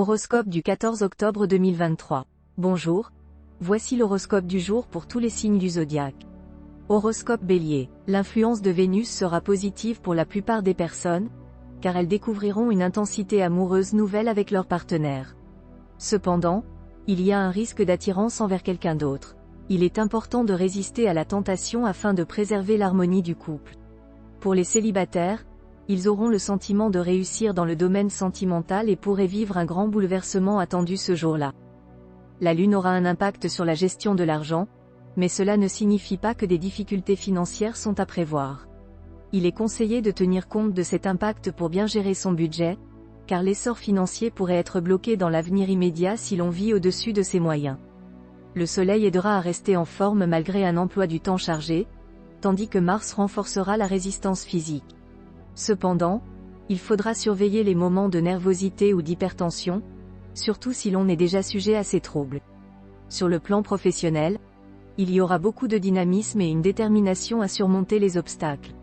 Horoscope du 14 octobre 2023. Bonjour, voici l'horoscope du jour pour tous les signes du zodiaque. Horoscope Bélier, l'influence de Vénus sera positive pour la plupart des personnes, car elles découvriront une intensité amoureuse nouvelle avec leur partenaire. Cependant, il y a un risque d'attirance envers quelqu'un d'autre. Il est important de résister à la tentation afin de préserver l'harmonie du couple. Pour les célibataires, ils auront le sentiment de réussir dans le domaine sentimental et pourraient vivre un grand bouleversement attendu ce jour-là. La Lune aura un impact sur la gestion de l'argent, mais cela ne signifie pas que des difficultés financières sont à prévoir. Il est conseillé de tenir compte de cet impact pour bien gérer son budget, car l'essor financier pourrait être bloqué dans l'avenir immédiat si l'on vit au-dessus de ses moyens. Le Soleil aidera à rester en forme malgré un emploi du temps chargé, tandis que Mars renforcera la résistance physique. Cependant, il faudra surveiller les moments de nervosité ou d'hypertension, surtout si l'on est déjà sujet à ces troubles. Sur le plan professionnel, il y aura beaucoup de dynamisme et une détermination à surmonter les obstacles.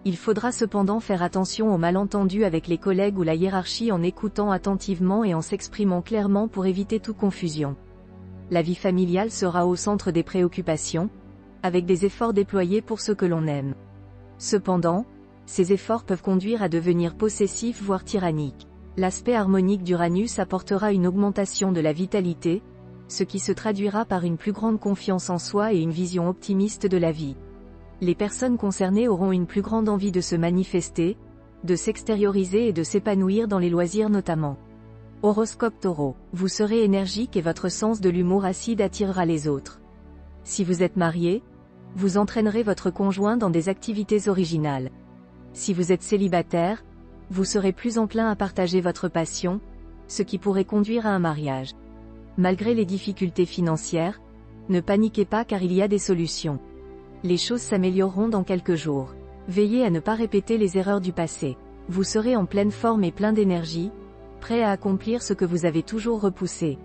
Il faudra cependant faire attention aux malentendus avec les collègues ou la hiérarchie en écoutant attentivement et en s'exprimant clairement pour éviter toute confusion. La vie familiale sera au centre des préoccupations, avec des efforts déployés pour ceux que l'on aime. Cependant, ces efforts peuvent conduire à devenir possessifs voire tyranniques. L'aspect harmonique d'Uranus apportera une augmentation de la vitalité, ce qui se traduira par une plus grande confiance en soi et une vision optimiste de la vie. Les personnes concernées auront une plus grande envie de se manifester, de s'extérioriser et de s'épanouir dans les loisirs notamment. Horoscope Taureau, vous serez énergique et votre sens de l'humour acide attirera les autres. Si vous êtes marié, vous entraînerez votre conjoint dans des activités originales. Si vous êtes célibataire, vous serez plus enclin à partager votre passion, ce qui pourrait conduire à un mariage. Malgré les difficultés financières, ne paniquez pas car il y a des solutions. Les choses s'amélioreront dans quelques jours. Veillez à ne pas répéter les erreurs du passé. Vous serez en pleine forme et plein d'énergie, prêt à accomplir ce que vous avez toujours repoussé.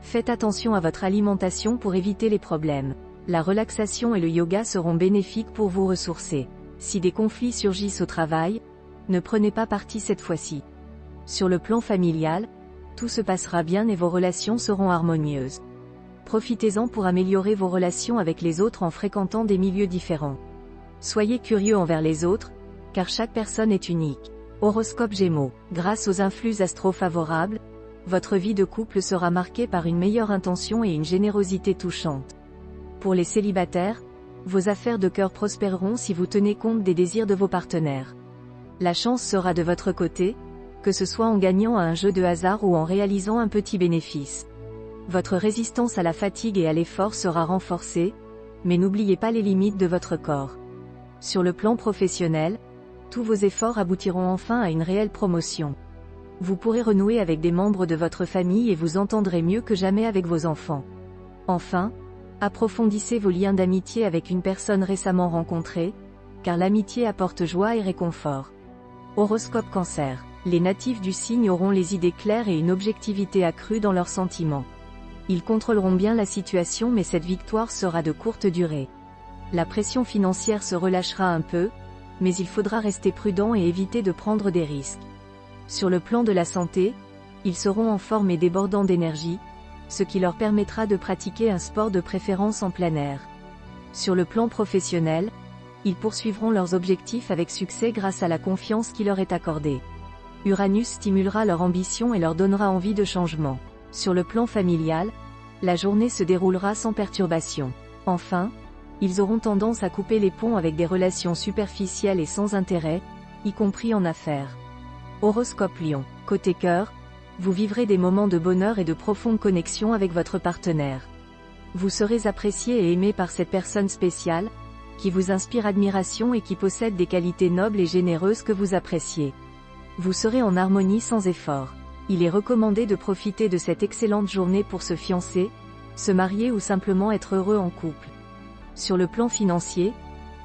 Faites attention à votre alimentation pour éviter les problèmes. La relaxation et le yoga seront bénéfiques pour vous ressourcer. Si des conflits surgissent au travail, ne prenez pas parti cette fois-ci. Sur le plan familial, tout se passera bien et vos relations seront harmonieuses. Profitez-en pour améliorer vos relations avec les autres en fréquentant des milieux différents. Soyez curieux envers les autres, car chaque personne est unique. Horoscope Gémeaux, grâce aux influx astro-favorables, votre vie de couple sera marquée par une meilleure intention et une générosité touchante. Pour les célibataires, vos affaires de cœur prospéreront si vous tenez compte des désirs de vos partenaires. La chance sera de votre côté, que ce soit en gagnant à un jeu de hasard ou en réalisant un petit bénéfice. Votre résistance à la fatigue et à l'effort sera renforcée, mais n'oubliez pas les limites de votre corps. Sur le plan professionnel, tous vos efforts aboutiront enfin à une réelle promotion. Vous pourrez renouer avec des membres de votre famille et vous entendrez mieux que jamais avec vos enfants. Enfin, approfondissez vos liens d'amitié avec une personne récemment rencontrée, car l'amitié apporte joie et réconfort. Horoscope Cancer, les natifs du signe auront les idées claires et une objectivité accrue dans leurs sentiments. Ils contrôleront bien la situation mais cette victoire sera de courte durée. La pression financière se relâchera un peu, mais il faudra rester prudent et éviter de prendre des risques. Sur le plan de la santé, ils seront en forme et débordants d'énergie, ce qui leur permettra de pratiquer un sport de préférence en plein air. Sur le plan professionnel, ils poursuivront leurs objectifs avec succès grâce à la confiance qui leur est accordée. Uranus stimulera leur ambition et leur donnera envie de changement. Sur le plan familial, la journée se déroulera sans perturbation. Enfin, ils auront tendance à couper les ponts avec des relations superficielles et sans intérêt, y compris en affaires. Horoscope Lion, côté cœur, vous vivrez des moments de bonheur et de profonde connexion avec votre partenaire. Vous serez apprécié et aimé par cette personne spéciale, qui vous inspire admiration et qui possède des qualités nobles et généreuses que vous appréciez. Vous serez en harmonie sans effort. Il est recommandé de profiter de cette excellente journée pour se fiancer, se marier ou simplement être heureux en couple. Sur le plan financier,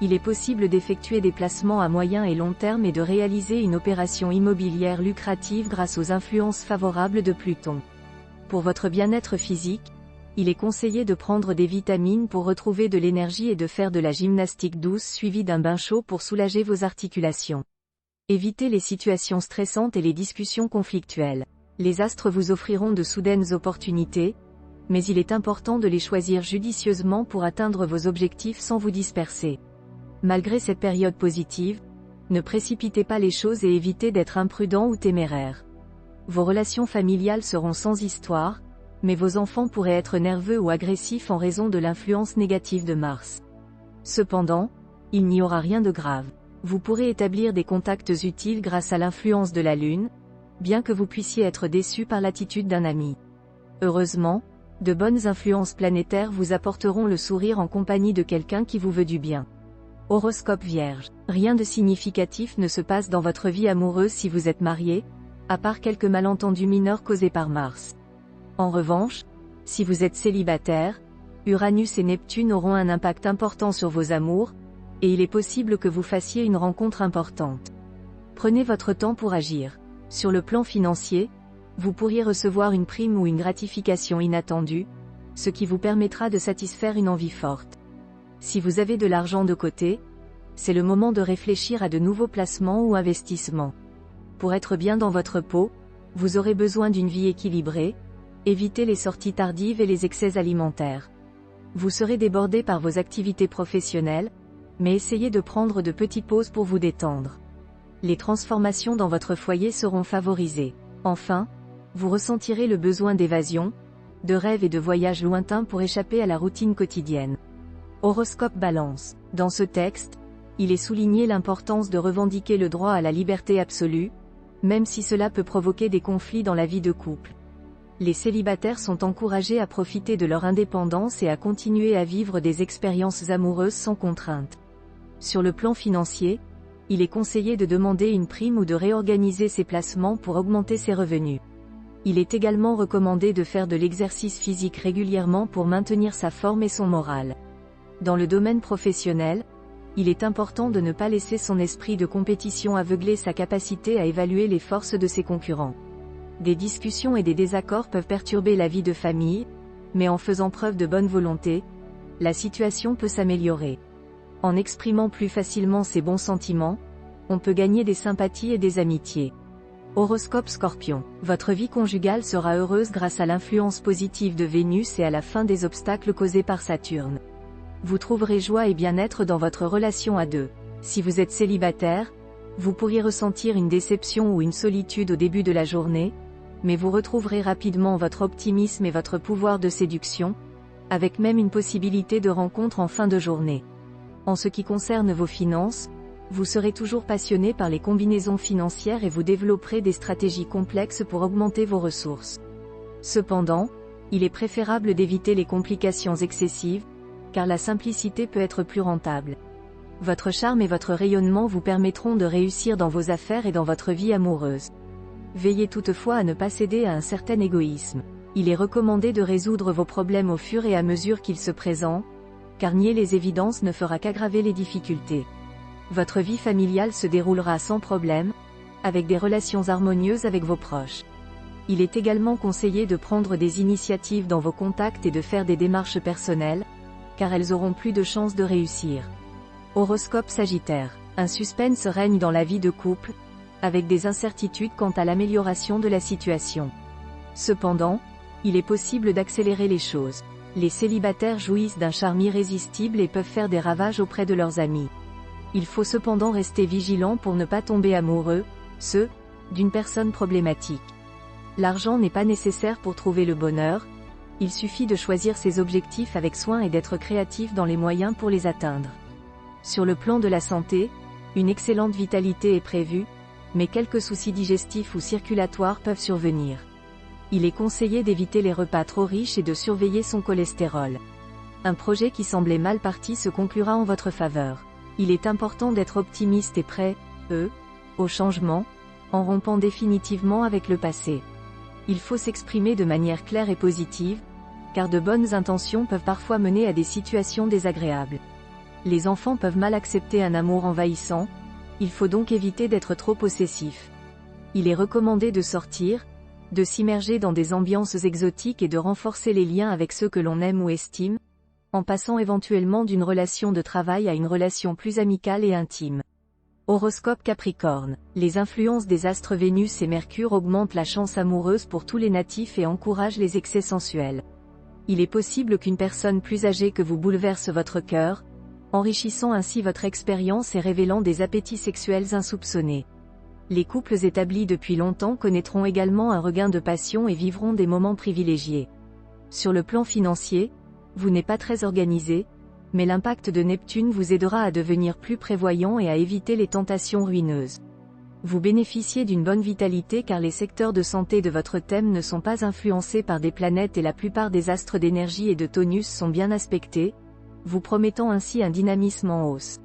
il est possible d'effectuer des placements à moyen et long terme et de réaliser une opération immobilière lucrative grâce aux influences favorables de Pluton. Pour votre bien-être physique, il est conseillé de prendre des vitamines pour retrouver de l'énergie et de faire de la gymnastique douce suivie d'un bain chaud pour soulager vos articulations. Évitez les situations stressantes et les discussions conflictuelles. Les astres vous offriront de soudaines opportunités, mais il est important de les choisir judicieusement pour atteindre vos objectifs sans vous disperser. Malgré cette période positive, ne précipitez pas les choses et évitez d'être imprudent ou téméraire. Vos relations familiales seront sans histoire, mais vos enfants pourraient être nerveux ou agressifs en raison de l'influence négative de Mars. Cependant, il n'y aura rien de grave. Vous pourrez établir des contacts utiles grâce à l'influence de la Lune, bien que vous puissiez être déçu par l'attitude d'un ami. Heureusement, de bonnes influences planétaires vous apporteront le sourire en compagnie de quelqu'un qui vous veut du bien. Horoscope Vierge. Rien de significatif ne se passe dans votre vie amoureuse si vous êtes marié, à part quelques malentendus mineurs causés par Mars. En revanche, si vous êtes célibataire, Uranus et Neptune auront un impact important sur vos amours, et il est possible que vous fassiez une rencontre importante. Prenez votre temps pour agir. Sur le plan financier, vous pourriez recevoir une prime ou une gratification inattendue, ce qui vous permettra de satisfaire une envie forte. Si vous avez de l'argent de côté, c'est le moment de réfléchir à de nouveaux placements ou investissements. Pour être bien dans votre peau, vous aurez besoin d'une vie équilibrée, évitez les sorties tardives et les excès alimentaires. Vous serez débordé par vos activités professionnelles, mais essayez de prendre de petites pauses pour vous détendre. Les transformations dans votre foyer seront favorisées. Enfin, vous ressentirez le besoin d'évasion, de rêves et de voyages lointains pour échapper à la routine quotidienne. Horoscope Balance. Dans ce texte, il est souligné l'importance de revendiquer le droit à la liberté absolue, même si cela peut provoquer des conflits dans la vie de couple. Les célibataires sont encouragés à profiter de leur indépendance et à continuer à vivre des expériences amoureuses sans contrainte. Sur le plan financier, il est conseillé de demander une prime ou de réorganiser ses placements pour augmenter ses revenus. Il est également recommandé de faire de l'exercice physique régulièrement pour maintenir sa forme et son moral. Dans le domaine professionnel, il est important de ne pas laisser son esprit de compétition aveugler sa capacité à évaluer les forces de ses concurrents. Des discussions et des désaccords peuvent perturber la vie de famille, mais en faisant preuve de bonne volonté, la situation peut s'améliorer. En exprimant plus facilement ses bons sentiments, on peut gagner des sympathies et des amitiés. Horoscope Scorpion. Votre vie conjugale sera heureuse grâce à l'influence positive de Vénus et à la fin des obstacles causés par Saturne. Vous trouverez joie et bien-être dans votre relation à deux. Si vous êtes célibataire, vous pourriez ressentir une déception ou une solitude au début de la journée, mais vous retrouverez rapidement votre optimisme et votre pouvoir de séduction, avec même une possibilité de rencontre en fin de journée. En ce qui concerne vos finances, vous serez toujours passionné par les combinaisons financières et vous développerez des stratégies complexes pour augmenter vos ressources. Cependant, il est préférable d'éviter les complications excessives, car la simplicité peut être plus rentable. Votre charme et votre rayonnement vous permettront de réussir dans vos affaires et dans votre vie amoureuse. Veillez toutefois à ne pas céder à un certain égoïsme. Il est recommandé de résoudre vos problèmes au fur et à mesure qu'ils se présentent, car nier les évidences ne fera qu'aggraver les difficultés. Votre vie familiale se déroulera sans problème, avec des relations harmonieuses avec vos proches. Il est également conseillé de prendre des initiatives dans vos contacts et de faire des démarches personnelles, car elles auront plus de chances de réussir. Horoscope Sagittaire. Un suspense règne dans la vie de couple, avec des incertitudes quant à l'amélioration de la situation. Cependant, il est possible d'accélérer les choses. Les célibataires jouissent d'un charme irrésistible et peuvent faire des ravages auprès de leurs amis. Il faut cependant rester vigilant pour ne pas tomber amoureux, d'une personne problématique. L'argent n'est pas nécessaire pour trouver le bonheur, il suffit de choisir ses objectifs avec soin et d'être créatif dans les moyens pour les atteindre. Sur le plan de la santé, une excellente vitalité est prévue, mais quelques soucis digestifs ou circulatoires peuvent survenir. Il est conseillé d'éviter les repas trop riches et de surveiller son cholestérol. Un projet qui semblait mal parti se conclura en votre faveur. Il est important d'être optimiste et prêt, au changement, en rompant définitivement avec le passé. Il faut s'exprimer de manière claire et positive, car de bonnes intentions peuvent parfois mener à des situations désagréables. Les enfants peuvent mal accepter un amour envahissant, il faut donc éviter d'être trop possessif. Il est recommandé de sortir, de s'immerger dans des ambiances exotiques et de renforcer les liens avec ceux que l'on aime ou estime, en passant éventuellement d'une relation de travail à une relation plus amicale et intime. Horoscope Capricorne. Les influences des astres Vénus et Mercure augmentent la chance amoureuse pour tous les natifs et encouragent les excès sensuels. Il est possible qu'une personne plus âgée que vous bouleverse votre cœur, enrichissant ainsi votre expérience et révélant des appétits sexuels insoupçonnés. Les couples établis depuis longtemps connaîtront également un regain de passion et vivront des moments privilégiés. Sur le plan financier, vous n'êtes pas très organisé, mais l'impact de Neptune vous aidera à devenir plus prévoyant et à éviter les tentations ruineuses. Vous bénéficiez d'une bonne vitalité car les secteurs de santé de votre thème ne sont pas influencés par des planètes et la plupart des astres d'énergie et de tonus sont bien aspectés, vous promettant ainsi un dynamisme en hausse.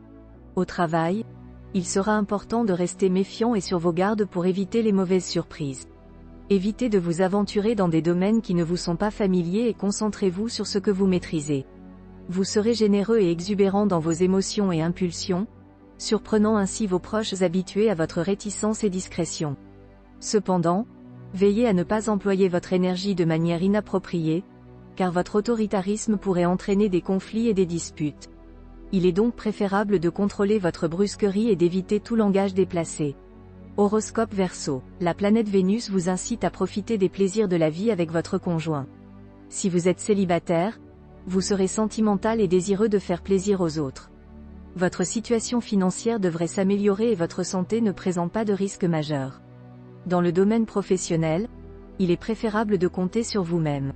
Au travail, il sera important de rester méfiant et sur vos gardes pour éviter les mauvaises surprises. Évitez de vous aventurer dans des domaines qui ne vous sont pas familiers et concentrez-vous sur ce que vous maîtrisez. Vous serez généreux et exubérant dans vos émotions et impulsions, surprenant ainsi vos proches habitués à votre réticence et discrétion. Cependant, veillez à ne pas employer votre énergie de manière inappropriée, car votre autoritarisme pourrait entraîner des conflits et des disputes. Il est donc préférable de contrôler votre brusquerie et d'éviter tout langage déplacé. Horoscope Verseau. La planète Vénus vous incite à profiter des plaisirs de la vie avec votre conjoint. Si vous êtes célibataire, vous serez sentimental et désireux de faire plaisir aux autres. Votre situation financière devrait s'améliorer et votre santé ne présente pas de risque majeur. Dans le domaine professionnel, il est préférable de compter sur vous-même.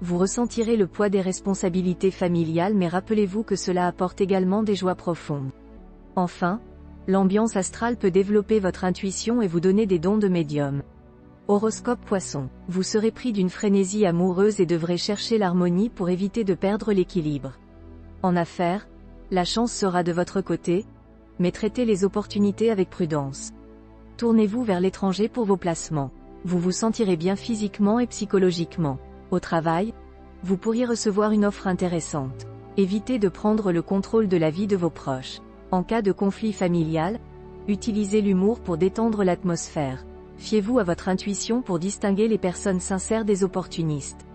Vous ressentirez le poids des responsabilités familiales mais rappelez-vous que cela apporte également des joies profondes. Enfin, l'ambiance astrale peut développer votre intuition et vous donner des dons de médium. Horoscope Poisson. Vous serez pris d'une frénésie amoureuse et devrez chercher l'harmonie pour éviter de perdre l'équilibre. En affaires, la chance sera de votre côté, mais traitez les opportunités avec prudence. Tournez-vous vers l'étranger pour vos placements. Vous vous sentirez bien physiquement et psychologiquement. Au travail, vous pourriez recevoir une offre intéressante. Évitez de prendre le contrôle de la vie de vos proches. En cas de conflit familial, utilisez l'humour pour détendre l'atmosphère. Fiez-vous à votre intuition pour distinguer les personnes sincères des opportunistes.